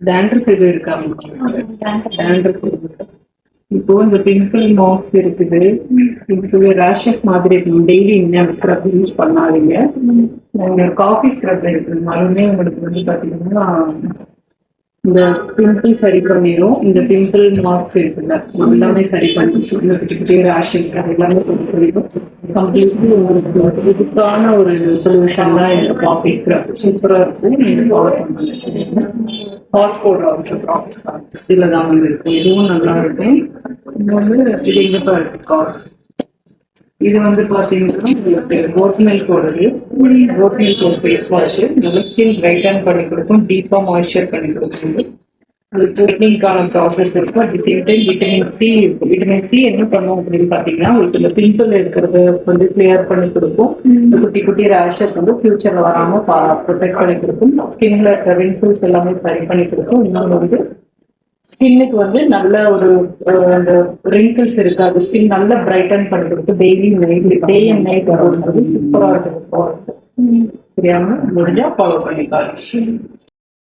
dandruff எது இருக்காங்க? dandruff இருக்கு. இப்போ இந்த பிம்பிள் மார்க்ஸ் இருக்குது, இதுக்கு ரேஷஸ் மாதிரி இருக்கும். டெய்லி இன்னும் ஸ்க்ரப் யூஸ் பண்ணாதீங்க. காஃபி ஸ்க்ரப் இருக்குனாலுமே உங்களுக்கு வந்து பாத்தீங்கன்னா இந்த பிம்பிள் சரி பண்ணிடும். இந்த பிம்பிள் மார்க்ஸ் இருக்குல்ல எல்லாமே சரி பண்ணிச்சு. இந்த குட்டி குட்டி ரேஷஸ் அது எல்லாமே பண்ணிடும். கம்ப்ளீட்லி உங்களுக்கு இதுக்கான ஒரு சொல்யூஷன் தான் இந்த காஃபி ஸ்க்ரப். சூப்பரா இருக்கும். நீங்க ஃபாலோ பண்ணுங்க. பாஸ்போர்ட் ஆஃபீஸ் ப்ராசஸ்ல தான் வந்து இருக்கும். இதுவும் நல்லா இருக்கும். இன்னொன்று இது எங்கப்பா இருக்கு கார். இது வந்து பாத்தீங்கன்னா போட்மில்கோடது. போட்மில்க் ஃபேஸ் வாஷ் நல்ல ஸ்கின் பிரைட்டன் பண்ணி கொடுக்கும், டீப்பா மாய்ஸ்சர் பண்ணி கொடுக்கும். அது ப்ரோட்டீனுக்கான ப்ராசஸ் இருக்கும். At the same time vitamin C இருக்கு. விட்டமின் சி என்ன பண்ணும் அப்படின்னு பாத்தீங்கன்னா உங்களுக்கு இந்த பிம்பிள் இருக்கிறத வந்து கிளியர் பண்ணி கொடுக்கும். குட்டி குட்டி ரேஷஸ் வந்து ஃபியூச்சர்ல வராம ப்ரொடெக்ட் பண்ணி கொடுக்கும். ஸ்கின்ல இருக்க ரிங்கிள்ஸ் எல்லாமே சரி பண்ணி கொடுக்கும். இன்னொன்று வந்து ஸ்கின்னுக்கு வந்து நல்ல ஒரு அந்த ரிங்கிள்ஸ் இருக்காது. ஸ்கின் நல்லா பிரைட்டன் பண்ணி கொடுத்து டெய்லி டே அண்ட் நைட் வரும்போது சூப்பரா இருக்கு. சரியாம முடிஞ்சா ஃபாலோ பண்ணிக்கலாம்.